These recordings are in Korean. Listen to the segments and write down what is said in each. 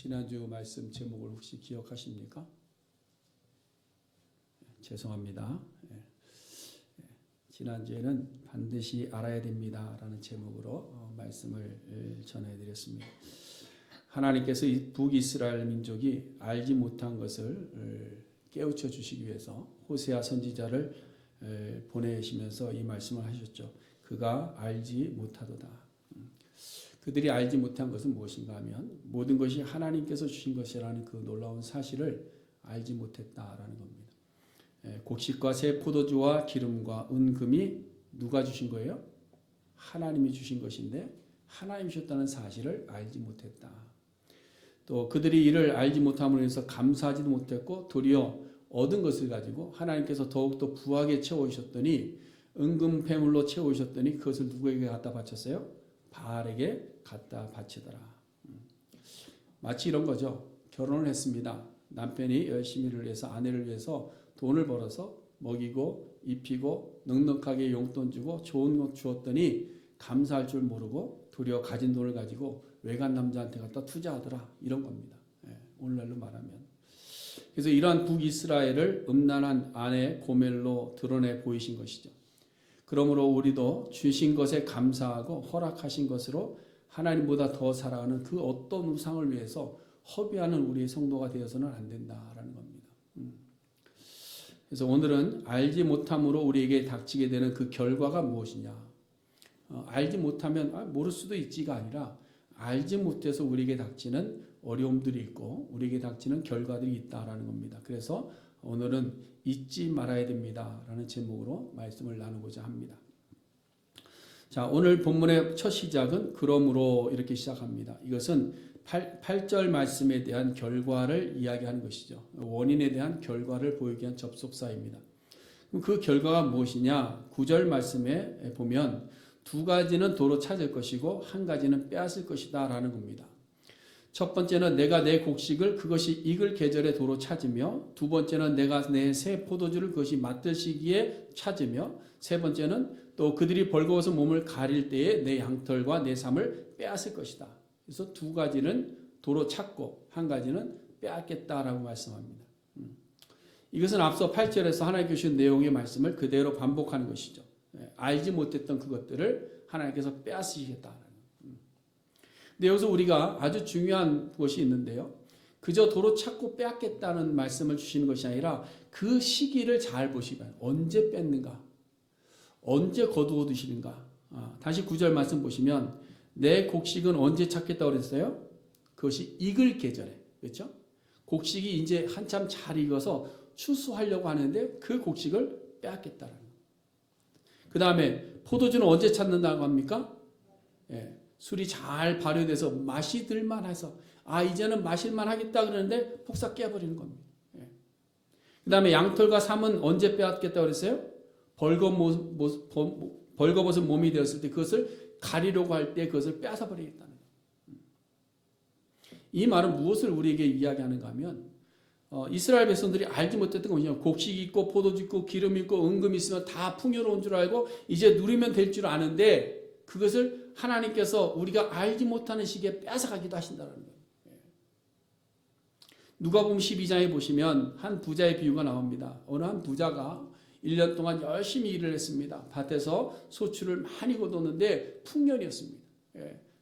지난주 말씀 제목을 혹시 기억하십니까? 죄송합니다. 지난주에는 반드시 알아야 됩니다 라는 제목으로 말씀을 전해드렸습니다. 하나님께서 북이스라엘 민족이 알지 못한 것을 깨우쳐 주시기 위해서 호세아 선지자를 보내시면서 이 말씀을 하셨죠. 그가 알지 못하도다. 그들이 알지 못한 것은 무엇인가 하면 모든 것이 하나님께서 주신 것이라는 그 놀라운 사실을 알지 못했다라는 겁니다. 곡식과 새 포도주와 기름과 은금이 누가 주신 거예요? 하나님이 주신 것인데 하나님이 주셨다는 사실을 알지 못했다. 또 그들이 이를 알지 못함으로 해서 감사하지도 못했고 도리어 얻은 것을 가지고 하나님께서 더욱더 부하게 채워주셨더니 은금 패물로 채워주셨더니 그것을 누구에게 갖다 바쳤어요? 바알에게 갖다 바치더라. 마치 이런 거죠. 결혼을 했습니다. 남편이 열심히 일을 해서 아내를 위해서 돈을 벌어서 먹이고 입히고 넉넉하게 용돈 주고 좋은 것 주었더니 감사할 줄 모르고 도리어 가진 돈을 가지고 외간 남자한테 갖다 투자하더라. 이런 겁니다. 오늘날로 말하면. 그래서 이러한 북이스라엘을 음란한 아내 고멜로 드러내 보이신 것이죠. 그러므로 우리도 주신 것에 감사하고 허락하신 것으로 하나님보다 더 사랑하는 그 어떤 우상을 위해서 허비하는 우리의 성도가 되어서는 안 된다라는 겁니다. 그래서 오늘은 알지 못함으로 우리에게 닥치게 되는 그 결과가 무엇이냐. 알지 못하면 모를 수도 있지가 아니라 알지 못해서 우리에게 닥치는 어려움들이 있고 우리에게 닥치는 결과들이 있다라는 겁니다. 그래서 오늘은 잊지 말아야 됩니다 라는 제목으로 말씀을 나누고자 합니다. 자, 오늘 본문의 첫 시작은 그러므로 이렇게 시작합니다. 이것은 8절 말씀에 대한 결과를 이야기하는 것이죠. 원인에 대한 결과를 보이기 위한 접속사입니다. 그럼 그 결과가 무엇이냐? 9절 말씀에 보면 두 가지는 도로 찾을 것이고 한 가지는 빼앗을 것이다 라는 겁니다. 첫 번째는 내가 내 곡식을 그것이 익을 계절에 도로 찾으며, 두 번째는 내가 내 새 포도주를 그것이 맞들 시기에 찾으며, 세 번째는 또 그들이 벌거워서 몸을 가릴 때에 내 양털과 내 삶을 빼앗을 것이다. 그래서 두 가지는 도로 찾고 한 가지는 빼앗겠다라고 말씀합니다. 이것은 앞서 8절에서 하나님께서 주신 내용의 말씀을 그대로 반복하는 것이죠. 알지 못했던 그것들을 하나님께서 빼앗으시겠다. 근데 여기서 우리가 아주 중요한 것이 있는데요. 그저 도로 찾고 빼앗겠다는 말씀을 주시는 것이 아니라 그 시기를 잘 보시기 바랍니다. 언제 뺏는가? 언제 거두어 두시는가? 다시 9절 말씀 보시면 내 곡식은 언제 찾겠다고 그랬어요? 그것이 익을 계절에. 그렇죠? 곡식이 이제 한참 잘 익어서 추수하려고 하는데 그 곡식을 빼앗겠다는 거예요. 그 다음에 포도주는 언제 찾는다고 합니까? 술이 잘 발효돼서 맛이 들만해서 이제는 마실만 하겠다 그러는데 폭삭 깨버리는 겁니다. 그 다음에 양털과 삶은 언제 빼앗겠다고 그랬어요? 벌거벗은 몸이 되었을 때 그것을 가리려고 할 때 그것을 빼앗아 버리겠다는 거예요. 이 말은 무엇을 우리에게 이야기하는가 하면 이스라엘 백성들이 알지 못했던 것이냐. 곡식 있고 포도주 있고 기름 있고 은금 있으면 다 풍요로운 줄 알고 이제 누리면 될 줄 아는데 그것을 하나님께서 우리가 알지 못하는 시기에 뺏어가기도 하신다는 거예요. 누가복음 12장에 보시면 한 부자의 비유가 나옵니다. 어느 한 부자가 1년 동안 열심히 일을 했습니다. 밭에서 소출을 많이 거뒀는데 풍년이었습니다.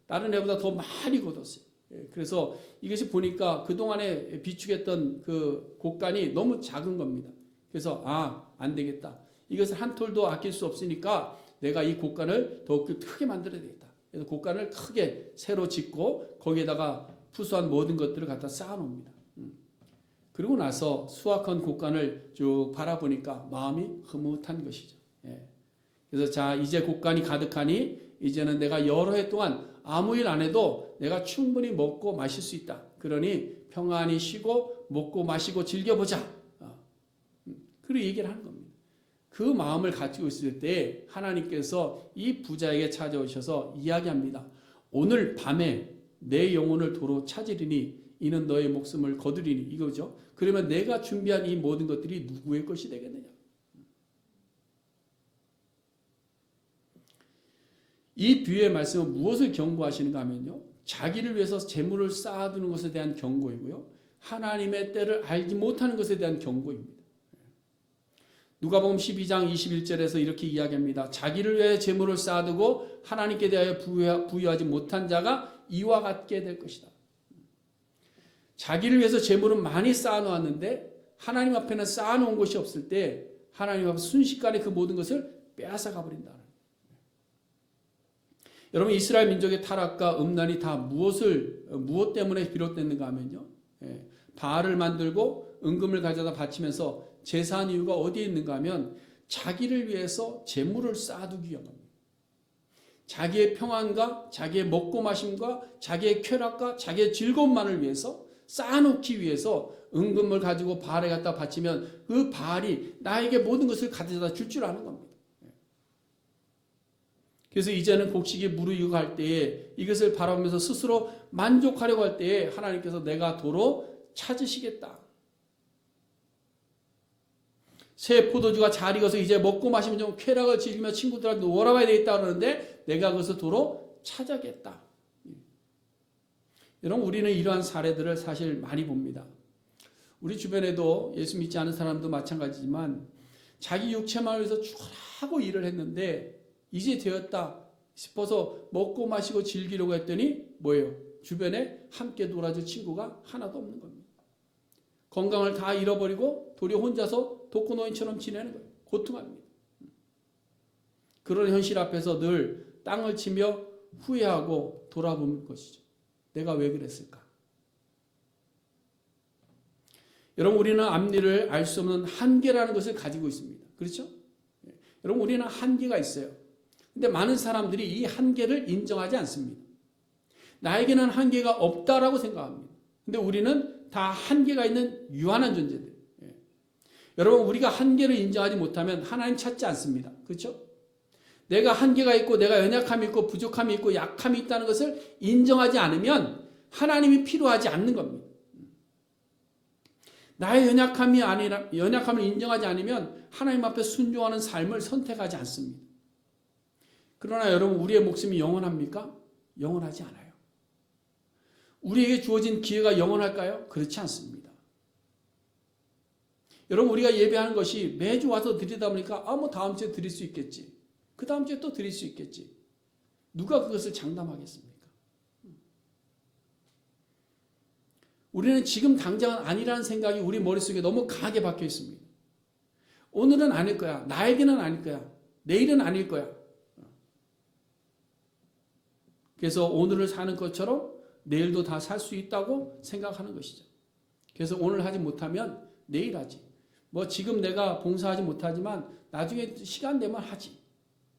다른 해보다 더 많이 거뒀어요. 그래서 이것이 보니까 그동안에 비축했던 그 곡간이 너무 작은 겁니다. 그래서 안 되겠다. 이것을 한 톨도 아낄 수 없으니까 내가 이 곡간을 더 크게 만들어야 되겠다. 그래서 곡간을 크게 새로 짓고 거기에다가 푸수한 모든 것들을 갖다 쌓아놓습니다. 그리고 나서 수확한 곡간을 쭉 바라보니까 마음이 흐뭇한 것이죠. 그래서 자, 이제 곡간이 가득하니 이제는 내가 여러 해 동안 아무 일 안 해도 내가 충분히 먹고 마실 수 있다. 그러니 평안히 쉬고 먹고 마시고 즐겨보자. 그리고 얘기를 하는 겁니다. 그 마음을 가지고 있을 때 하나님께서 이 부자에게 찾아오셔서 이야기합니다. 오늘 밤에 내 영혼을 도로 찾으리니 이는 너의 목숨을 거두리니 이거죠. 그러면 내가 준비한 이 모든 것들이 누구의 것이 되겠느냐. 이 비유의 말씀은 무엇을 경고하시는가 하면요. 자기를 위해서 재물을 쌓아두는 것에 대한 경고이고요. 하나님의 때를 알지 못하는 것에 대한 경고입니다. 누가복음 12장 21절에서 이렇게 이야기합니다. 자기를 위해 재물을 쌓아두고 하나님께 대하여 부유하지 못한 자가 이와 같게 될 것이다. 자기를 위해서 재물은 많이 쌓아놓았는데 하나님 앞에는 쌓아놓은 것이 없을 때 하나님 앞에 순식간에 그 모든 것을 빼앗아가 버린다. 여러분, 이스라엘 민족의 타락과 음란이 다 무엇 때문에 비롯됐는가 하면요, 바알을 만들고 은금을 가져다 바치면서 제사한 이유가 어디에 있는가 하면 자기를 위해서 재물을 쌓아두기 위함입니다. 자기의 평안과 자기의 먹고 마심과 자기의 쾌락과 자기의 즐거움만을 위해서 쌓아놓기 위해서 은금을 가지고 바알에 갖다 바치면 그 바알이 나에게 모든 것을 가져다 줄 줄 아는 겁니다. 그래서 이제는 곡식이 무르익어 갈 때에 이것을 바라보면서 스스로 만족하려고 할 때에 하나님께서 내가 도로 찾으시겠다. 새 포도주가 잘 익어서 이제 먹고 마시면 좀 쾌락을 즐기며 친구들한테 놀아봐야 되겠다 그러는데 내가 그것을 도로 찾아겠다. 여러분, 우리는 이러한 사례들을 사실 많이 봅니다. 우리 주변에도 예수 믿지 않은 사람도 마찬가지지만 자기 육체만 위해서 죽으라고 일을 했는데 이제 되었다 싶어서 먹고 마시고 즐기려고 했더니 뭐예요? 주변에 함께 놀아줄 친구가 하나도 없는 겁니다. 건강을 다 잃어버리고 도리어 혼자서 독거노인처럼 지내는 거예요. 고통합니다. 그런 현실 앞에서 늘 땅을 치며 후회하고 돌아보는 것이죠. 내가 왜 그랬을까? 여러분, 우리는 앞일을 알 수 없는 한계라는 것을 가지고 있습니다. 그렇죠? 여러분, 우리는 한계가 있어요. 근데 많은 사람들이 이 한계를 인정하지 않습니다. 나에게는 한계가 없다라고 생각합니다. 근데 우리는 다 한계가 있는 유한한 존재들. 여러분, 우리가 한계를 인정하지 못하면 하나님 찾지 않습니다. 그렇죠? 내가 한계가 있고 내가 연약함이 있고 부족함이 있고 약함이 있다는 것을 인정하지 않으면 하나님이 필요하지 않는 겁니다. 나의 연약함을 인정하지 않으면 하나님 앞에 순종하는 삶을 선택하지 않습니다. 그러나 여러분, 우리의 목숨이 영원합니까? 영원하지 않아요. 우리에게 주어진 기회가 영원할까요? 그렇지 않습니다. 여러분, 우리가 예배하는 것이 매주 와서 드리다 보니까 뭐 다음 주에 드릴 수 있겠지. 그 다음 주에 또 드릴 수 있겠지. 누가 그것을 장담하겠습니까? 우리는 지금 당장은 아니라는 생각이 우리 머릿속에 너무 강하게 박혀 있습니다. 오늘은 아닐 거야. 나에게는 아닐 거야. 내일은 아닐 거야. 그래서 오늘을 사는 것처럼 내일도 다 살 수 있다고 생각하는 것이죠. 그래서 오늘 하지 못하면 내일 하지. 지금 내가 봉사하지 못하지만 나중에 시간 되면 하지.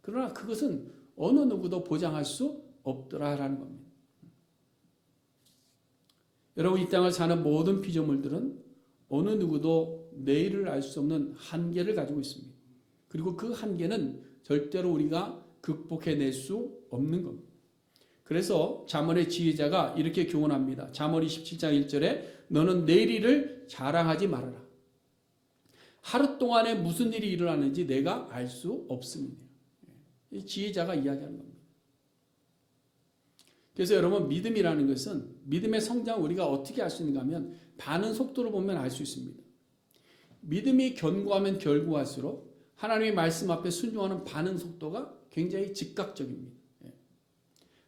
그러나 그것은 어느 누구도 보장할 수 없더라라는 겁니다. 여러분, 이 땅을 사는 모든 피조물들은 어느 누구도 내일을 알 수 없는 한계를 가지고 있습니다. 그리고 그 한계는 절대로 우리가 극복해낼 수 없는 겁니다. 그래서 잠언의 지혜자가 이렇게 교훈합니다. 잠언 27장 1절에 너는 내일 일을 자랑하지 말아라. 하루 동안에 무슨 일이 일어나는지 내가 알 수 없습니다. 이 지혜자가 이야기하는 겁니다. 그래서 여러분, 믿음이라는 것은 믿음의 성장을 우리가 어떻게 알 수 있는가 하면 반응 속도를 보면 알 수 있습니다. 믿음이 견고하면 견고할수록 하나님의 말씀 앞에 순종하는 반응 속도가 굉장히 즉각적입니다.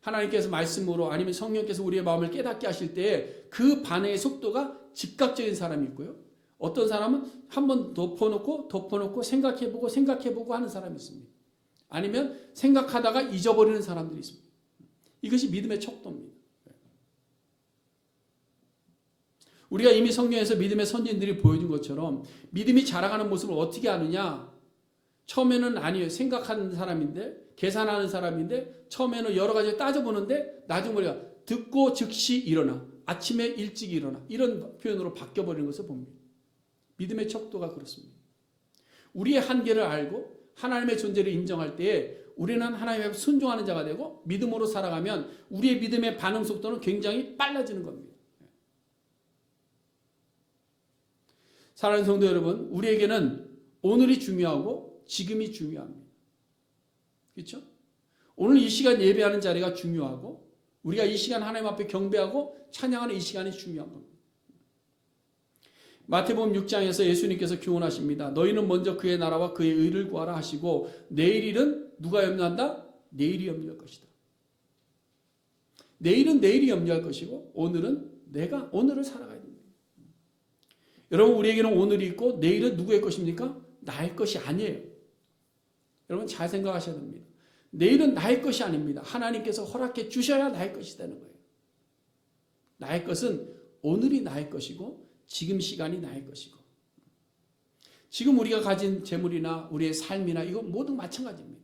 하나님께서 말씀으로 아니면 성령께서 우리의 마음을 깨닫게 하실 때 그 반응의 속도가 즉각적인 사람이 있고요. 어떤 사람은 한번 덮어놓고 생각해보고 하는 사람이 있습니다. 아니면 생각하다가 잊어버리는 사람들이 있습니다. 이것이 믿음의 척도입니다. 우리가 이미 성경에서 믿음의 선진들이 보여준 것처럼 믿음이 자라가는 모습을 어떻게 아느냐? 처음에는 아니에요. 생각하는 사람인데, 계산하는 사람인데, 처음에는 여러 가지 따져보는데, 나중에 우리가 듣고 즉시 일어나, 아침에 일찍 일어나, 이런 표현으로 바뀌어버리는 것을 봅니다. 믿음의 척도가 그렇습니다. 우리의 한계를 알고 하나님의 존재를 인정할 때에 우리는 하나님 앞에 순종하는 자가 되고 믿음으로 살아가면 우리의 믿음의 반응 속도는 굉장히 빨라지는 겁니다. 사랑하는 성도 여러분, 우리에게는 오늘이 중요하고 지금이 중요합니다. 그렇죠? 오늘 이 시간 예배하는 자리가 중요하고 우리가 이 시간 하나님 앞에 경배하고 찬양하는 이 시간이 중요한 겁니다. 마태복음 6장에서 예수님께서 교훈하십니다. 너희는 먼저 그의 나라와 그의 의를 구하라 하시고 내일 일은 누가 염려한다? 내일이 염려할 것이다. 내일은 내일이 염려할 것이고 오늘은 내가 오늘을 살아가야 됩니다. 여러분 우리에게는 오늘이 있고 내일은 누구의 것입니까? 나의 것이 아니에요. 여러분 잘 생각하셔야 됩니다. 내일은 나의 것이 아닙니다. 하나님께서 허락해 주셔야 나의 것이 되는 거예요. 나의 것은 오늘이 나의 것이고 지금 시간이 나의 것이고 지금 우리가 가진 재물이나 우리의 삶이나 이거 모두 마찬가지입니다.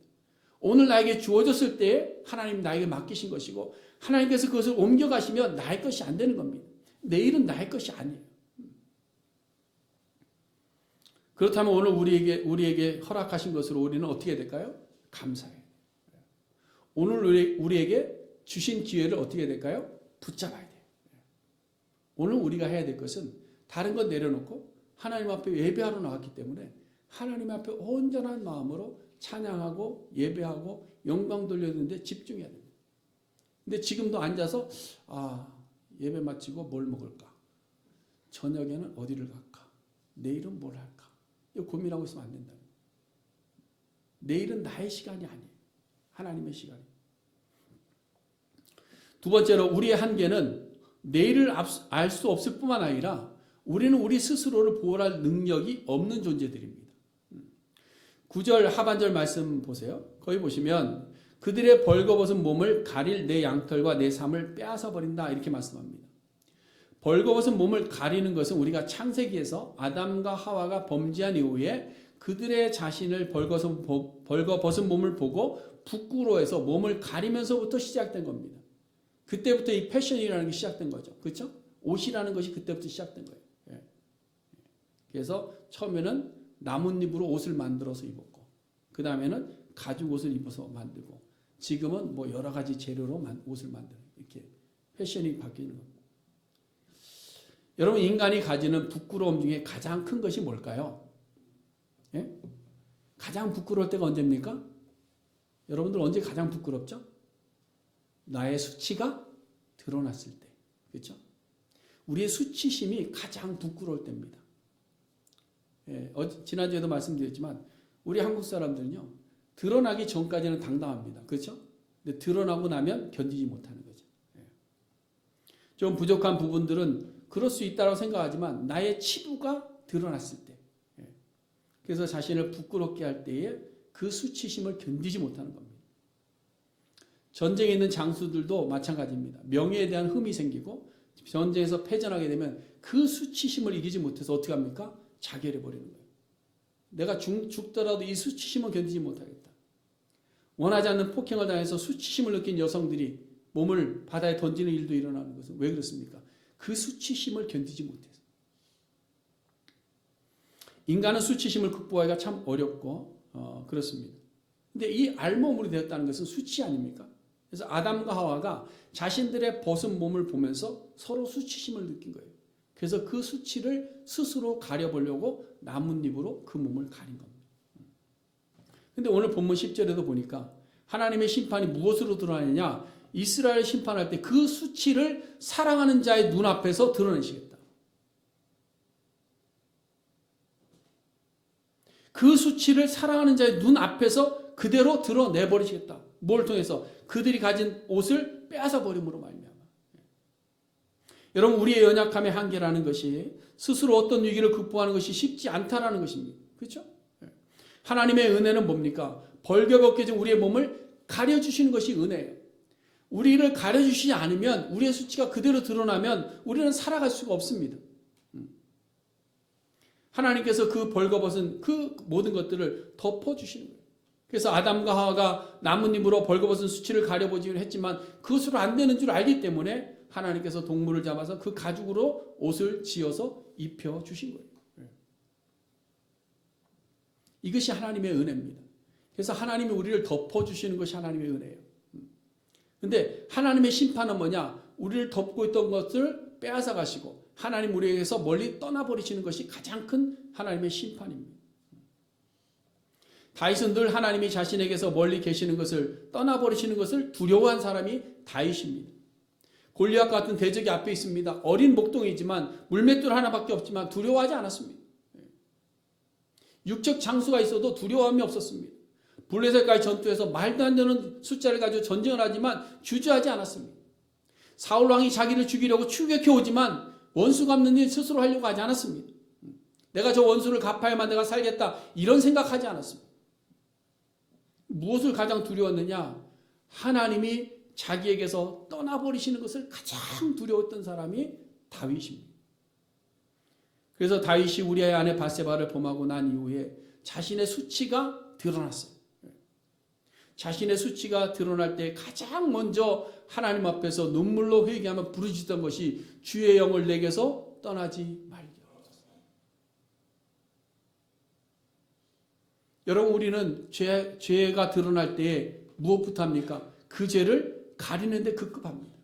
오늘 나에게 주어졌을 때에 하나님 나에게 맡기신 것이고 하나님께서 그것을 옮겨가시면 나의 것이 안 되는 겁니다. 내일은 나의 것이 아니에요. 그렇다면 오늘 우리에게 허락하신 것으로 우리는 어떻게 될까요? 감사해요. 오늘 우리에게 주신 기회를 어떻게 될까요? 붙잡아야 돼요. 오늘 우리가 해야 될 것은 다른 건 내려놓고 하나님 앞에 예배하러 나왔기 때문에 하나님 앞에 온전한 마음으로 찬양하고 예배하고 영광 돌려드리는데 집중해야 됩니다. 근데 지금도 앉아서 예배 마치고 뭘 먹을까? 저녁에는 어디를 갈까? 내일은 뭘 할까? 이거 고민하고 있으면 안 된다. 내일은 나의 시간이 아니에요. 하나님의 시간이에요. 두 번째로 우리의 한계는 내일을 알 수 없을 뿐만 아니라 우리는 우리 스스로를 보호할 능력이 없는 존재들입니다. 9절 하반절 말씀 보세요. 거기 보시면 그들의 벌거벗은 몸을 가릴 내 양털과 내 삶을 빼앗아 버린다 이렇게 말씀합니다. 벌거벗은 몸을 가리는 것은 우리가 창세기에서 아담과 하와가 범죄한 이후에 그들의 자신을 벌거벗은 몸을 보고 부끄러워해서 몸을 가리면서부터 시작된 겁니다. 그때부터 이 패션이라는 게 시작된 거죠. 그렇죠? 옷이라는 것이 그때부터 시작된 거예요. 그래서 처음에는 나뭇잎으로 옷을 만들어서 입었고 그 다음에는 가죽 옷을 입어서 만들고 지금은 뭐 여러 가지 재료로 옷을 만드는 이렇게 패션이 바뀌는 겁니다. 여러분 인간이 가지는 부끄러움 중에 가장 큰 것이 뭘까요? 예? 가장 부끄러울 때가 언제입니까? 여러분들 언제 가장 부끄럽죠? 나의 수치가 드러났을 때. 그렇죠? 우리의 수치심이 가장 부끄러울 때입니다. 예, 지난주에도 말씀드렸지만 우리 한국 사람들은요. 드러나기 전까지는 당당합니다. 그렇죠? 근데 드러나고 나면 견디지 못하는 거죠. 예. 좀 부족한 부분들은 그럴 수 있다고 생각하지만 나의 치부가 드러났을 때 예. 그래서 자신을 부끄럽게 할 때에 그 수치심을 견디지 못하는 겁니다. 전쟁에 있는 장수들도 마찬가지입니다. 명예에 대한 흠이 생기고 전쟁에서 패전하게 되면 그 수치심을 이기지 못해서 어떻게 합니까? 자결해 버리는 거예요. 내가 죽더라도 이 수치심을 견디지 못하겠다. 원하지 않는 폭행을 당해서 수치심을 느낀 여성들이 몸을 바다에 던지는 일도 일어나는 것은 왜 그렇습니까? 그 수치심을 견디지 못해서. 인간은 수치심을 극복하기가 참 어렵고 그렇습니다. 근데 이 알몸으로 되었다는 것은 수치 아닙니까? 그래서 아담과 하와가 자신들의 벗은 몸을 보면서 서로 수치심을 느낀 거예요. 그래서 그 수치를 스스로 가려보려고 나뭇잎으로 그 몸을 가린 겁니다. 근데 오늘 본문 10절에도 보니까 하나님의 심판이 무엇으로 드러나느냐? 이스라엘 심판할 때 그 수치를 사랑하는 자의 눈앞에서 드러내시겠다. 그 수치를 사랑하는 자의 눈앞에서 그대로 드러내버리시겠다. 뭘 통해서? 그들이 가진 옷을 빼앗아 버림으로 말미암아. 여러분 우리의 연약함의 한계라는 것이 스스로 어떤 위기를 극복하는 것이 쉽지 않다라는 것입니다. 그렇죠? 하나님의 은혜는 뭡니까? 벌거벗겨진 우리의 몸을 가려주시는 것이 은혜예요. 우리를 가려주시지 않으면 우리의 수치가 그대로 드러나면 우리는 살아갈 수가 없습니다. 하나님께서 그 벌거벗은 그 모든 것들을 덮어주시는 거예요. 그래서 아담과 하와가 나뭇잎으로 벌거벗은 수치를 가려보기는 했지만 그것으로 안 되는 줄 알기 때문에 하나님께서 동물을 잡아서 그 가죽으로 옷을 지어서 입혀주신 거예요. 이것이 하나님의 은혜입니다. 그래서 하나님이 우리를 덮어주시는 것이 하나님의 은혜예요. 근데 하나님의 심판은 뭐냐? 우리를 덮고 있던 것을 빼앗아 가시고 하나님 우리에게서 멀리 떠나버리시는 것이 가장 큰 하나님의 심판입니다. 다윗은 늘 하나님이 자신에게서 멀리 계시는 것을 떠나버리시는 것을 두려워한 사람이 다윗입니다. 골리앗 같은 대적이 앞에 있습니다. 어린 목동이지만 물맷돌 하나밖에 없지만 두려워하지 않았습니다. 육적 장수가 있어도 두려움이 없었습니다. 블레셋과의 전투에서 말도 안 되는 숫자를 가지고 전쟁을 하지만 주저하지 않았습니다. 사울 왕이 자기를 죽이려고 추격해 오지만 원수 갚는 일 스스로 하려고 하지 않았습니다. 내가 저 원수를 갚아야만 내가 살겠다 이런 생각하지 않았습니다. 무엇을 가장 두려웠느냐? 하나님이 자기에게서 떠나버리시는 것을 가장 두려웠던 사람이 다윗입니다. 그래서 다윗이 우리아의 아내 바세바를 범하고 난 이후에 자신의 수치가 드러났어요. 자신의 수치가 드러날 때 가장 먼저 하나님 앞에서 눈물로 회개하며 부르짖던 것이 주의 영을 내게서 떠나지 말게. 여러분, 우리는 죄가 드러날 때 무엇부터 합니까? 그 죄를 가리는데 급급합니다.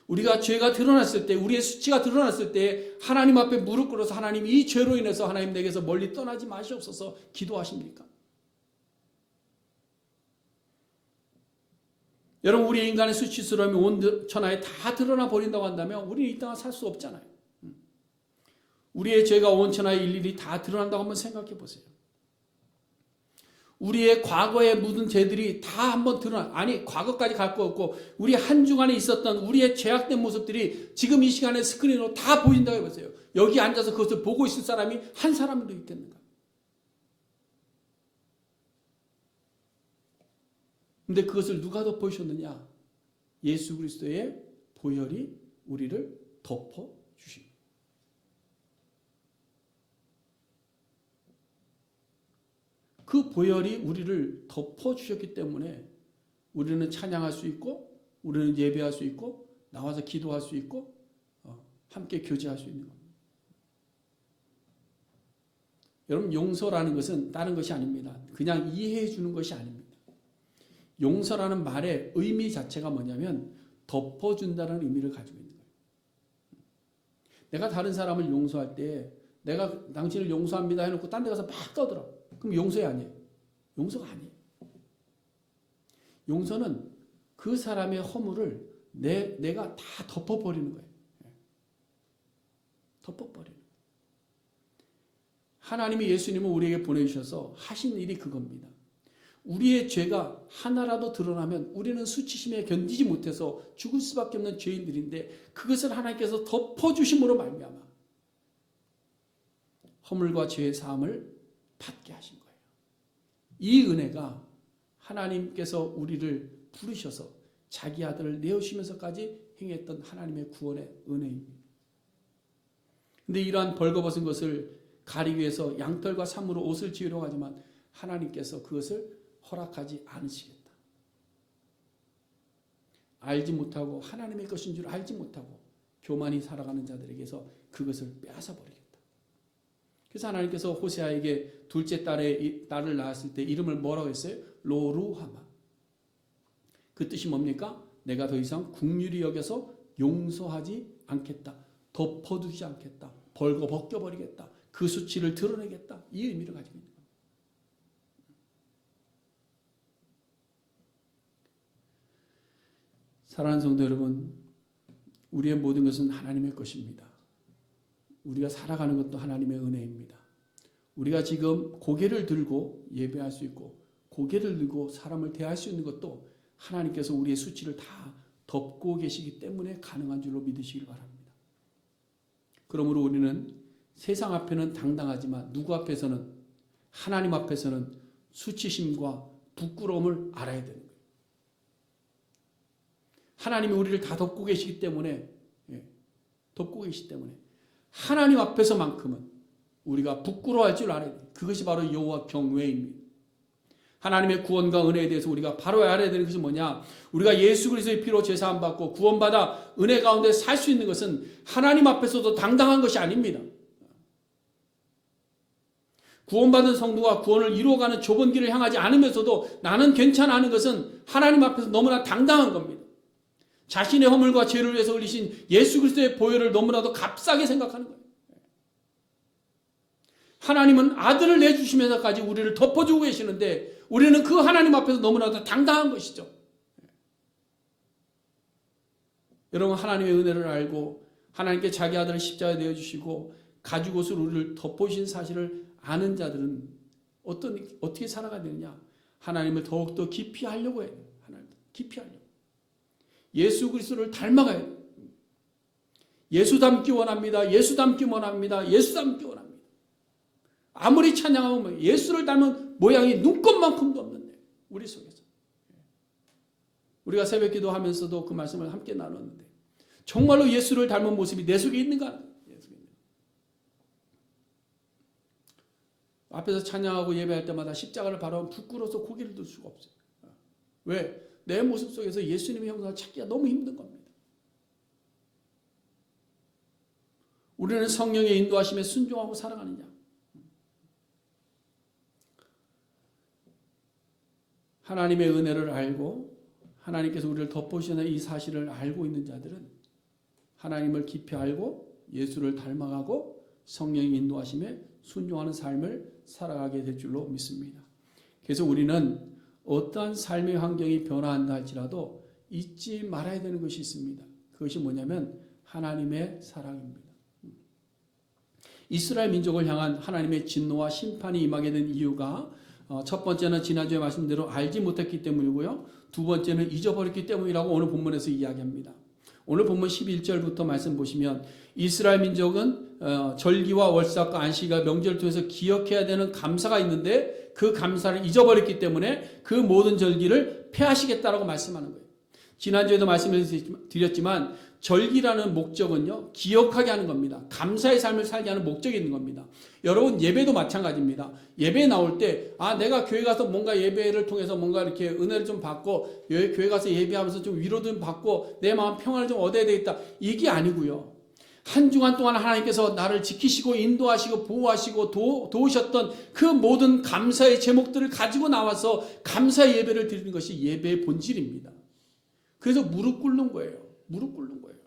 우리가 죄가 드러났을 때, 우리의 수치가 드러났을 때 하나님 앞에 무릎 꿇어서 하나님 이 죄로 인해서 하나님 내게서 멀리 떠나지 마시옵소서 기도하십니까? 여러분, 우리 인간의 수치스러움이 온 천하에 다 드러나 버린다고 한다면 우리는 이 땅에 살 수 없잖아요. 우리의 죄가 온 천하에 일일이 다 드러난다고 한번 생각해 보세요. 우리의 과거에 묻은 죄들이 다 한번 드러나, 아니 과거까지 갈 거 없고 우리 한 주간에 있었던 우리의 죄악된 모습들이 지금 이 시간에 스크린으로 다 보인다고 해보세요. 여기 앉아서 그것을 보고 있을 사람이 한 사람도 있겠는가? 근데 그것을 누가 덮어주셨느냐? 예수 그리스도의 보혈이 우리를 덮어주십니다. 그 보혈이 우리를 덮어주셨기 때문에 우리는 찬양할 수 있고 우리는 예배할 수 있고 나와서 기도할 수 있고 함께 교제할 수 있는 겁니다. 여러분, 용서라는 것은 다른 것이 아닙니다. 그냥 이해해 주는 것이 아닙니다. 용서라는 말의 의미 자체가 뭐냐면 덮어준다는 의미를 가지고 있는 거예요. 내가 다른 사람을 용서할 때 내가 당신을 용서합니다 해놓고 딴 데 가서 막 떠들어. 그럼 용서이 아니에요. 용서가 아니에요. 용서는 그 사람의 허물을 내가 다 덮어버리는 거예요. 덮어버리는 거예요. 하나님이 예수님을 우리에게 보내주셔서 하신 일이 그겁니다. 우리의 죄가 하나라도 드러나면 우리는 수치심에 견디지 못해서 죽을 수밖에 없는 죄인들인데 그것을 하나님께서 덮어주심으로 말미암아 허물과 죄의 사함을 받게 하신 거예요. 이 은혜가 하나님께서 우리를 부르셔서 자기 아들을 내어주시면서까지 행했던 하나님의 구원의 은혜입니다. 근데 이러한 벌거벗은 것을 가리기 위해서 양털과 삼으로 옷을 지으려고 하지만 하나님께서 그것을 허락하지 않으시겠다. 알지 못하고 하나님의 것인 줄 알지 못하고 교만히 살아가는 자들에게서 그것을 빼앗아 버리겠다. 그래서 하나님께서 호세아에게 둘째 딸을 낳았을 때 이름을 뭐라고 했어요? 로루하마. 그 뜻이 뭡니까? 내가 더 이상 긍휼히 여겨서 용서하지 않겠다. 덮어두지 않겠다. 벗겨버리겠다. 그 수치를 드러내겠다. 이 의미를 가지고 있는 겁니다. 사랑하는 성도 여러분, 우리의 모든 것은 하나님의 것입니다. 우리가 살아가는 것도 하나님의 은혜입니다. 우리가 지금 고개를 들고 예배할 수 있고 고개를 들고 사람을 대할 수 있는 것도 하나님께서 우리의 수치를 다 덮고 계시기 때문에 가능한 줄로 믿으시길 바랍니다. 그러므로 우리는 세상 앞에는 당당하지만 누구 앞에서는, 하나님 앞에서는 수치심과 부끄러움을 알아야 되는 거예요. 하나님이 우리를 다 덮고 계시기 때문에, 덮고 계시기 때문에 하나님 앞에서만큼은 우리가 부끄러워할 줄 알아야 돼요. 그것이 바로 여호와 경외입니다. 하나님의 구원과 은혜에 대해서 우리가 바로 알아야 되는 것이 뭐냐? 우리가 예수 그리스도의 피로 제사함 받고 구원받아 은혜 가운데 살 수 있는 것은 하나님 앞에서도 당당한 것이 아닙니다. 구원받은 성도가 구원을 이루어가는 좁은 길을 향하지 않으면서도 나는 괜찮아 하는 것은 하나님 앞에서 너무나 당당한 겁니다. 자신의 허물과 죄를 위해서 흘리신 예수 그리스도의 보혈을 너무나도 값싸게 생각하는 거예요. 하나님은 아들을 내주시면서까지 우리를 덮어주고 계시는데 우리는 그 하나님 앞에서 너무나도 당당한 것이죠. 여러분, 하나님의 은혜를 알고 하나님께 자기 아들을 십자가에 내어주시고 가죽 옷으로 우리를 덮어주신 사실을 아는 자들은 어떻게 살아가야 되느냐? 하나님을 더욱더 깊이 하려고 해요. 하나님을 깊이 하려고. 예수 그리스도를 닮아가야 돼요. 예수 닮기 원합니다. 예수 닮기 원합니다. 예수 닮기 원합니다. 아무리 찬양하면 예수를 닮은 모양이 눈꼽만큼도 없는데 우리 속에서. 우리가 새벽 기도하면서도 그 말씀을 함께 나눴는데 정말로 예수를 닮은 모습이 내 속에 있는가? 앞에서 찬양하고 예배할 때마다 십자가를 바라보면 부끄러워서 고개를 들 수가 없어요. 왜? 내 모습 속에서 예수님의 형상을 찾기가 너무 힘든 겁니다. 우리는 성령의 인도하심에 순종하고 살아가느냐? 하나님의 은혜를 알고 하나님께서 우리를 덮어주시는 이 사실을 알고 있는 자들은 하나님을 깊이 알고 예수를 닮아가고 성령의 인도하심에 순종하는 삶을 살아가게 될 줄로 믿습니다. 그래서 우리는 어떠한 삶의 환경이 변화한다 할지라도 잊지 말아야 되는 것이 있습니다. 그것이 뭐냐면 하나님의 사랑입니다. 이스라엘 민족을 향한 하나님의 진노와 심판이 임하게 된 이유가 첫 번째는 지난주에 말씀대로 알지 못했기 때문이고요. 두 번째는 잊어버렸기 때문이라고 오늘 본문에서 이야기합니다. 오늘 본문 11절부터 말씀 보시면 이스라엘 민족은 절기와 월삭과 안식일과 명절을 통해서 기억해야 되는 감사가 있는데 그 감사를 잊어버렸기 때문에 그 모든 절기를 폐하시겠다라고 말씀하는 거예요. 지난주에도 말씀을 드렸지만 절기라는 목적은요, 기억하게 하는 겁니다. 감사의 삶을 살게 하는 목적이 있는 겁니다. 여러분, 예배도 마찬가지입니다. 예배 나올 때, 내가 교회 가서 뭔가 예배를 통해서 뭔가 이렇게 은혜를 좀 받고, 교회 가서 예배하면서 좀 위로도 좀 받고, 내 마음 평안을 좀 얻어야 되겠다. 이게 아니고요. 한 주간 동안 하나님께서 나를 지키시고, 인도하시고, 보호하시고, 도우셨던 그 모든 감사의 제목들을 가지고 나와서 감사의 예배를 드리는 것이 예배의 본질입니다. 그래서 무릎 꿇는 거예요. 무릎 꿇는 거예요.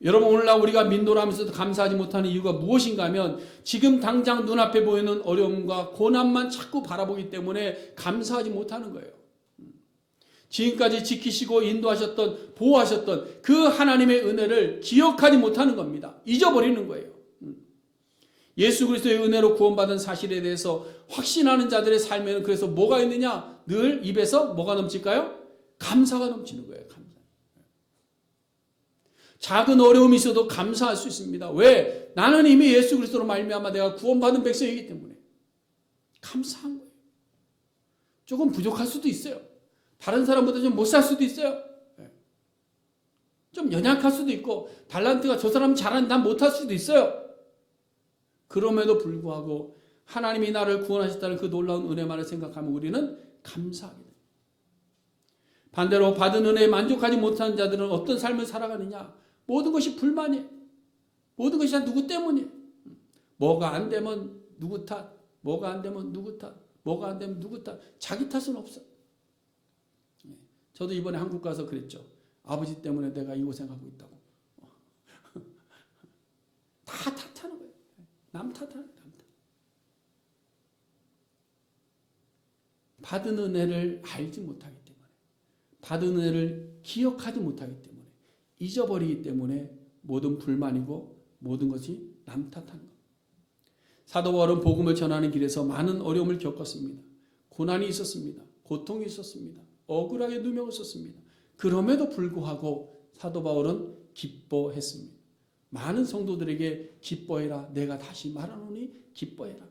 여러분, 오늘날 우리가 민도하면서도 감사하지 못하는 이유가 무엇인가 하면 지금 당장 눈앞에 보이는 어려움과 고난만 자꾸 바라보기 때문에 감사하지 못하는 거예요. 지금까지 지키시고 인도하셨던, 보호하셨던 그 하나님의 은혜를 기억하지 못하는 겁니다. 잊어버리는 거예요. 예수 그리스도의 은혜로 구원받은 사실에 대해서 확신하는 자들의 삶에는 그래서 뭐가 있느냐? 늘 입에서 뭐가 넘칠까요? 감사가 넘치는 거예요. 감사. 작은 어려움이 있어도 감사할 수 있습니다. 왜? 나는 이미 예수 그리스도로 말미암아 내가 구원받은 백성이기 때문에 감사한 거예요. 조금 부족할 수도 있어요. 다른 사람보다 좀 못 살 수도 있어요. 좀 연약할 수도 있고 달란트가 저 사람 잘하는데 난 못할 수도 있어요. 그럼에도 불구하고 하나님이 나를 구원하셨다는 그 놀라운 은혜만을 생각하면 우리는 감사하게 됩니다. 반대로 받은 은혜에 만족하지 못하는 자들은 어떤 삶을 살아가느냐? 모든 것이 불만이에요. 모든 것이 다 누구 때문이에요. 뭐가 안 되면 누구 탓, 뭐가 안 되면 누구 탓, 뭐가 안 되면 누구 탓. 자기 탓은 없어. 저도 이번에 한국 가서 그랬죠. 아버지 때문에 내가 이 고생하고 있다고. 다 탓하는 거예요. 남 탓하는 거예요. 남 탓. 받은 은혜를 알지 못하기 때문에, 받은 은혜를 기억하지 못하기 때문에, 잊어버리기 때문에 모든 불만이고 모든 것이 남 탓하는 겁니다. 사도 바울은 복음을 전하는 길에서 많은 어려움을 겪었습니다. 고난이 있었습니다. 고통이 있었습니다. 억울하게 누명을 썼습니다. 그럼에도 불구하고 사도 바울은 기뻐했습니다. 많은 성도들에게 기뻐해라. 내가 다시 말하노니 기뻐해라.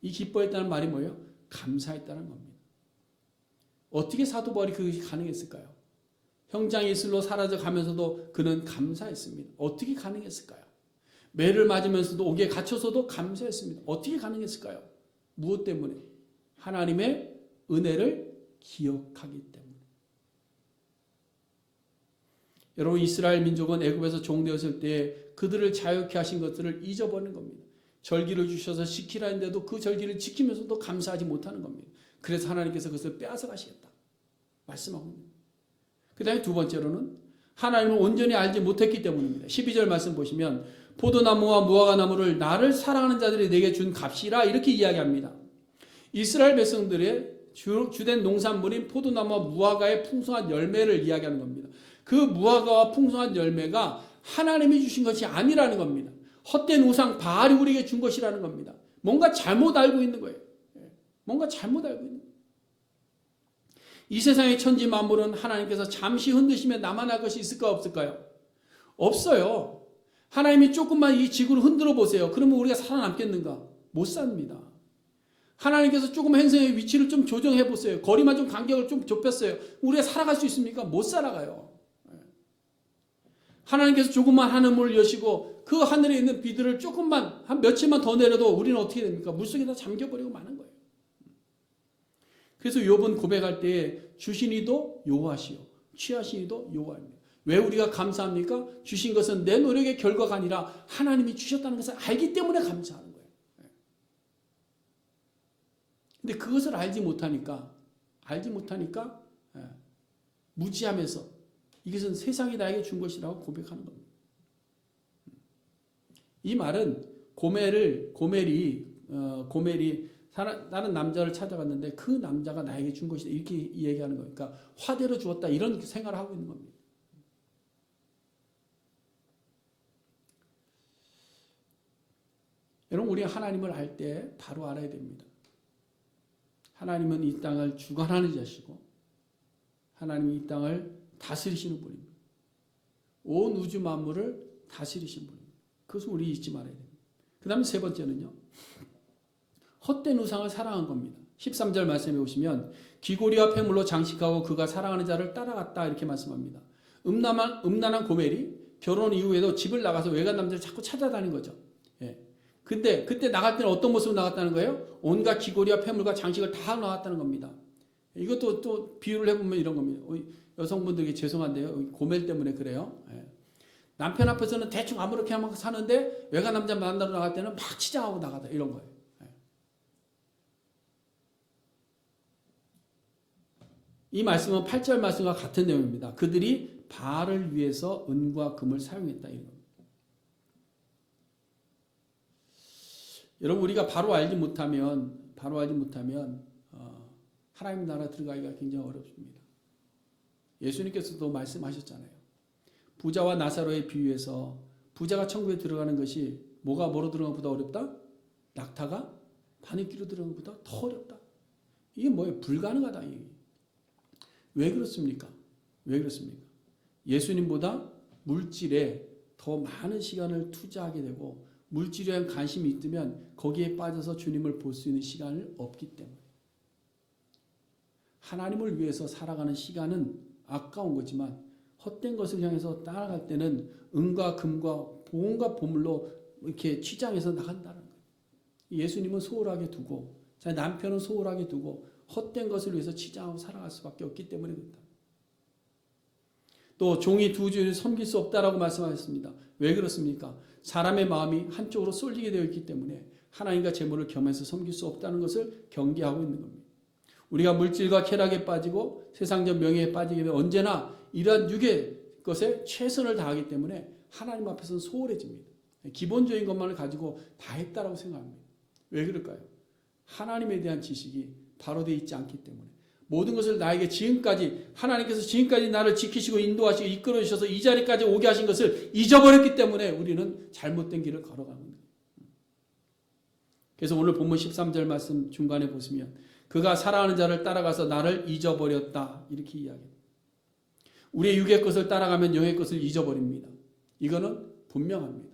이 기뻐했다는 말이 뭐예요? 감사했다는 겁니다. 어떻게 사도 바울이 그것이 가능했을까요? 형장의 이슬로 사라져 가면서도 그는 감사했습니다. 어떻게 가능했을까요? 매를 맞으면서도 옥에 갇혀서도 감사했습니다. 어떻게 가능했을까요? 무엇 때문에? 하나님의 은혜를 기억하기 때문에. 여러분, 이스라엘 민족은 애굽에서 종되었을 때 그들을 자유케 하신 것들을 잊어버리는 겁니다. 절기를 주셔서 지키라 했는데도 그 절기를 지키면서도 감사하지 못하는 겁니다. 그래서 하나님께서 그것을 빼앗아 가시겠다 말씀하고 있습니다. 그 다음에 두 번째로는 하나님을 온전히 알지 못했기 때문입니다. 12절 말씀 보시면 포도나무와 무화과나무를 나를 사랑하는 자들이 내게 준 값이라 이렇게 이야기합니다. 이스라엘 백성들의 주된 농산물인 포도나무와 무화과의 풍성한 열매를 이야기하는 겁니다. 그 무화과와 풍성한 열매가 하나님이 주신 것이 아니라는 겁니다. 헛된 우상 바알이 우리에게 준 것이라는 겁니다. 뭔가 잘못 알고 있는 거예요. 뭔가 잘못 알고 있는 거예요. 이 세상의 천지 만물은 하나님께서 잠시 흔드시면 남아날 것이 있을까 없을까요? 없어요. 하나님이 조금만 이 지구를 흔들어 보세요. 그러면 우리가 살아남겠는가? 못 삽니다. 하나님께서 조금 행성의 위치를 좀 조정해 보세요. 거리만 좀 간격을 좀 좁혔어요. 우리가 살아갈 수 있습니까? 못 살아가요. 하나님께서 조금만 하늘문을 여시고 그 하늘에 있는 비들을 조금만 한 며칠만 더 내려도 우리는 어떻게 됩니까? 물속에 다 잠겨버리고 마는 거예요. 그래서 욥은 고백할 때 주시니도 여호와시요 취하시니도 여호와입니다. 왜 우리가 감사합니까? 주신 것은 내 노력의 결과가 아니라 하나님이 주셨다는 것을 알기 때문에 감사하는 거예요. 근데 그것을 알지 못하니까 무지하면서 이것은 세상이 나에게 준 것이라고 고백하는 겁니다. 이 말은 고멜이 다른 남자를 찾아갔는데 그 남자가 나에게 준 것이다 이렇게 얘기하는 거예요. 그러니까 화대로 주었다 이런 생각을 하고 있는 겁니다. 여러분 우리 하나님을 알 때 바로 알아야 됩니다. 하나님은 이 땅을 주관하는 자시고 하나님이 이 땅을 다스리시는 분입니다. 온 우주 만물을 다스리시는 분입니다. 그것을 우리 잊지 말아야 됩니다. 그 다음에 세 번째는요. 헛된 우상을 사랑한 겁니다. 13절 말씀해 보시면 귀고리와 폐물로 장식하고 그가 사랑하는 자를 따라갔다 이렇게 말씀합니다. 음란한 고멜이 결혼 이후에도 집을 나가서 외간 남자를 자꾸 찾아다닌 거죠. 예. 근데 그때 나갈 때는 어떤 모습으로 나갔다는 거예요? 온갖 귀고리와 폐물과 장식을 다 나갔다는 겁니다. 이것도 또 비유를 해보면 이런 겁니다. 여성분들에게 죄송한데요. 고멜 때문에 그래요. 예. 남편 앞에서는 대충 아무렇게나 사는데 외간 남자 만나러 나갈 때는 막 치장하고 나가다 이런 거예요. 예. 이 말씀은 8절 말씀과 같은 내용입니다. 그들이 바알을 위해서 은과 금을 사용했다 이런 겁니다. 여러분 우리가 바로 알지 못하면 하나님 나라 들어가기가 굉장히 어렵습니다. 예수님께서도 말씀하셨잖아요. 부자와 나사로의 비유에서 부자가 천국에 들어가는 것이 뭐로 들어가는 것보다 어렵다? 낙타가 바늘귀로 들어가는 것보다 더 어렵다. 이게 뭐예요? 불가능하다. 왜 그렇습니까? 예수님보다 물질에 더 많은 시간을 투자하게 되고 물질에 대한 관심이 있으면 거기에 빠져서 주님을 볼 수 있는 시간을 없기 때문에 하나님을 위해서 살아가는 시간은 아까운 거지만 헛된 것을 향해서 따라갈 때는 은과 금과 온갖 보물로 이렇게 취장해서 나간다는 거예요. 예수님은 소홀하게 두고 자기 남편은 소홀하게 두고 헛된 것을 위해서 치장하고 살아갈 수밖에 없기 때문에 그렇다. 또 종이 두 주인을 섬길 수 없다라고 말씀하셨습니다. 왜 그렇습니까? 사람의 마음이 한쪽으로 쏠리게 되어 있기 때문에 하나님과 재물을 겸해서 섬길 수 없다는 것을 경계하고 있는 겁니다. 우리가 물질과 쾌락에 빠지고 세상적 명예에 빠지게 되면 언제나 이러한 육의 것에 최선을 다하기 때문에 하나님 앞에서는 소홀해집니다. 기본적인 것만을 가지고 다 했다라고 생각합니다. 왜 그럴까요? 하나님에 대한 지식이 바로 되어 있지 않기 때문에 모든 것을 나에게 하나님께서 지금까지 나를 지키시고 인도하시고 이끌어 주셔서 이 자리까지 오게 하신 것을 잊어버렸기 때문에 우리는 잘못된 길을 걸어가는 거예요. 그래서 오늘 본문 13절 말씀 중간에 보시면 그가 사랑하는 자를 따라가서 나를 잊어버렸다 이렇게 이야기합니다. 우리의 육의 것을 따라가면 영의 것을 잊어버립니다. 이거는 분명합니다.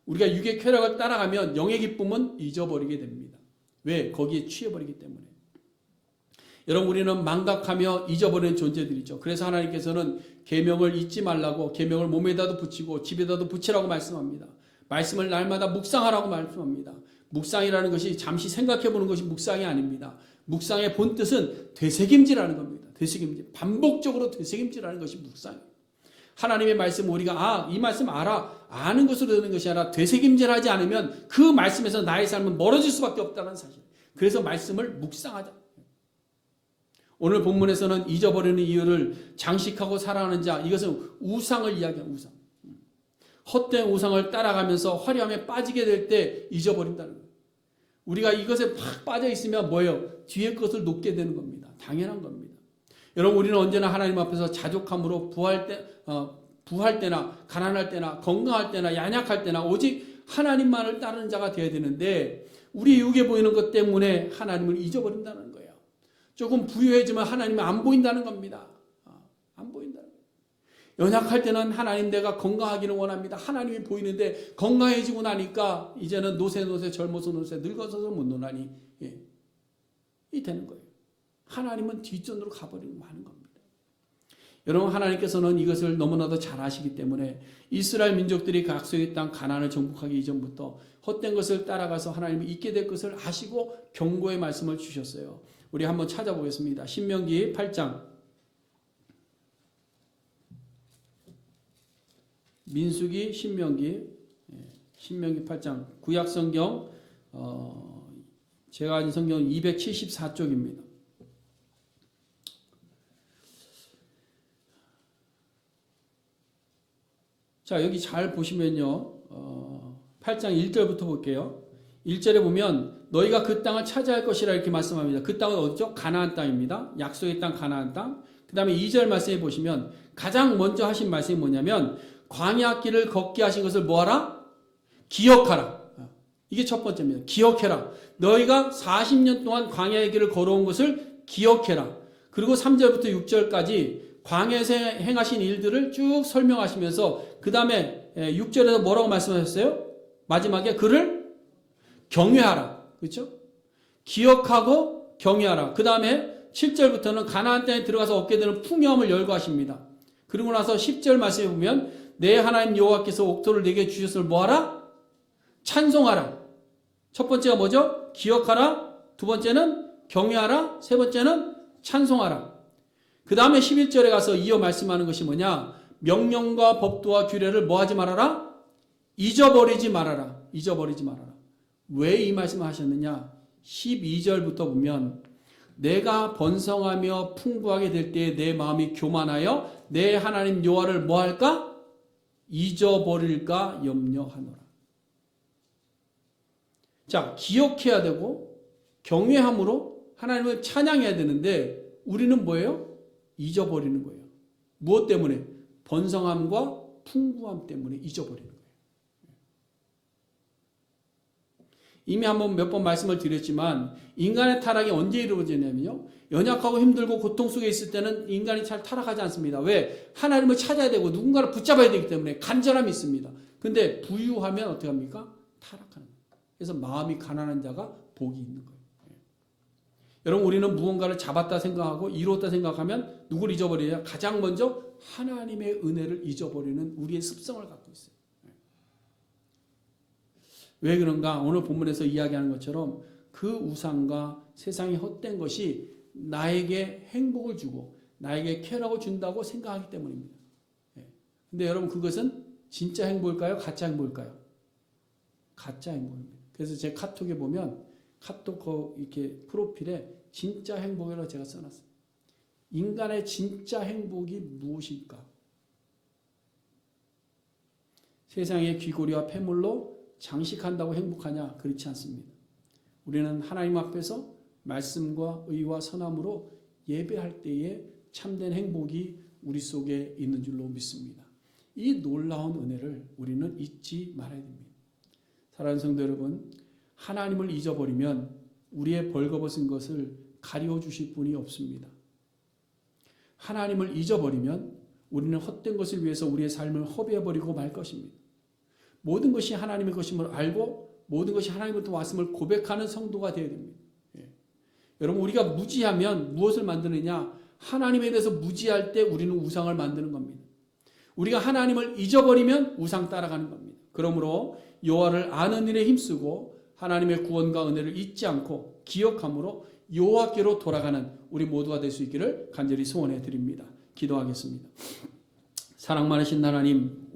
우리가 육의 쾌락을 따라가면 영의 기쁨은 잊어버리게 됩니다. 왜? 거기에 취해버리기 때문에. 여러분 우리는 망각하며 잊어버리는 존재들이죠. 그래서 하나님께서는 계명을 잊지 말라고 계명을 몸에다도 붙이고 집에다도 붙이라고 말씀합니다. 말씀을 날마다 묵상하라고 말씀합니다. 묵상이라는 것이 잠시 생각해보는 것이 묵상이 아닙니다. 묵상의 본뜻은 되새김질하는 겁니다. 되새김질. 반복적으로 되새김질하는 것이 묵상이에요. 하나님의 말씀 우리가 이 말씀 아는 것으로 되는 것이 아니라 되새김질하지 않으면 그 말씀에서 나의 삶은 멀어질 수밖에 없다는 사실. 그래서 말씀을 묵상하자. 오늘 본문에서는 잊어버리는 이유를 장식하고 살아가는 자, 이것은 우상을 이야기합니다. 우상. 헛된 우상을 따라가면서 화려함에 빠지게 될 때 잊어버린다는 거예요. 우리가 이것에 팍 빠져 있으면 뭐예요? 뒤에 것을 놓게 되는 겁니다. 당연한 겁니다. 여러분, 우리는 언제나 하나님 앞에서 자족함으로 부할 때나 가난할 때나 건강할 때나 연약할 때나 오직 하나님만을 따르는 자가 되어야 되는데, 우리 육에 보이는 것 때문에 하나님을 잊어버린다는 거예요. 조금 부유해지면 하나님이 안 보인다는 겁니다. 안 보인다는 거예요. 연약할 때는 하나님, 내가 건강하기는 원합니다. 하나님이 보이는데 건강해지고 나니까 이제는 노세 젊어서 노세 늙어서도 못 노나니 이 되는 거예요. 하나님은 뒷전으로 가버리고 마는 겁니다. 여러분, 하나님께서는 이것을 너무나도 잘 아시기 때문에 이스라엘 민족들이 그 약속의 땅 가나안을 정복하기 이전부터 헛된 것을 따라가서 하나님이 잊게 될 것을 아시고 경고의 말씀을 주셨어요. 우리 한번 찾아보겠습니다. 신명기 8장, 민수기, 신명기 8장, 구약성경, 제가 가진 성경은 274쪽입니다. 자, 여기 잘 보시면요, 8장 1절부터 볼게요. 1절에 보면 너희가 그 땅을 차지할 것이라 이렇게 말씀합니다. 그 땅은 어디죠? 가나안 땅입니다. 약속의 땅 가나안 땅. 그 다음에 2절 말씀에 보시면 가장 먼저 하신 말씀이 뭐냐면 광야 길을 걷게 하신 것을 뭐하라? 기억하라. 이게 첫 번째입니다. 기억해라. 너희가 40년 동안 광야의 길을 걸어온 것을 기억해라. 그리고 3절부터 6절까지 광야에서 행하신 일들을 쭉 설명하시면서 그 다음에 6절에서 뭐라고 말씀하셨어요? 마지막에 그를 경외하라. 그렇죠? 기억하고 경외하라. 그 다음에 7절부터는 가나안 땅에 들어가서 얻게 되는 풍요함을 열거하십니다. 그리고 나서 10절 말씀에 보면 내 하나님 여호와께서 옥토를 내게 주셨을 뭐하라? 찬송하라. 첫 번째가 뭐죠? 기억하라. 두 번째는 경외하라. 세 번째는 찬송하라. 그 다음에 11절에 가서 이어 말씀하는 것이 뭐냐? 명령과 법도와 규례를 뭐하지 말아라? 잊어버리지 말아라. 잊어버리지 말아라. 왜 이 말씀을 하셨느냐? 12절부터 보면 내가 번성하며 풍부하게 될 때에 내 마음이 교만하여 내 하나님 여호와를 뭐할까? 잊어버릴까 염려하노라. 자, 기억해야 되고 경외함으로 하나님을 찬양해야 되는데 우리는 뭐예요? 잊어버리는 거예요. 무엇 때문에? 번성함과 풍부함 때문에 잊어버리는 거예요. 이미 한번 몇 번 말씀을 드렸지만 인간의 타락이 언제 이루어지냐면요, 연약하고 힘들고 고통 속에 있을 때는 인간이 잘 타락하지 않습니다. 왜? 하나님을 찾아야 되고 누군가를 붙잡아야 되기 때문에 간절함이 있습니다. 근데 부유하면 어떻게 합니까? 타락하는 거예요. 그래서 마음이 가난한 자가 복이 있는 거예요. 여러분, 우리는 무언가를 잡았다 생각하고 이루었다 생각하면 누굴 잊어버리냐? 가장 먼저 하나님의 은혜를 잊어버리는 우리의 습성을 갖고 있어요. 왜 그런가? 오늘 본문에서 이야기하는 것처럼 그 우상과 세상의 헛된 것이 나에게 행복을 주고 나에게 쾌락을 준다고 생각하기 때문입니다. 근데 여러분, 그것은 진짜 행복일까요? 가짜 행복일까요? 가짜 행복입니다. 그래서 제 카톡에 보면 카톡 이렇게 프로필에 진짜 행복이라고 제가 써놨어요. 인간의 진짜 행복이 무엇일까? 세상의 귀고리와 폐물로 장식한다고 행복하냐? 그렇지 않습니다. 우리는 하나님 앞에서 말씀과 의와 선함으로 예배할 때에 참된 행복이 우리 속에 있는 줄로 믿습니다. 이 놀라운 은혜를 우리는 잊지 말아야 됩니다. 사랑하는 성도 여러분, 하나님을 잊어버리면 우리의 벌거벗은 것을 가려주실 분이 없습니다. 하나님을 잊어버리면 우리는 헛된 것을 위해서 우리의 삶을 허비해버리고 말 것입니다. 모든 것이 하나님의 것임을 알고 모든 것이 하나님으로부터 왔음을 고백하는 성도가 되어야 됩니다. 여러분, 우리가 무지하면 무엇을 만드느냐? 하나님에 대해서 무지할 때 우리는 우상을 만드는 겁니다. 우리가 하나님을 잊어버리면 우상 따라가는 겁니다. 그러므로 여호와를 아는 일에 힘쓰고 하나님의 구원과 은혜를 잊지 않고 기억함으로 여호와께로 돌아가는 우리 모두가 될 수 있기를 간절히 소원해 드립니다. 기도하겠습니다. 사랑 많으신 하나님,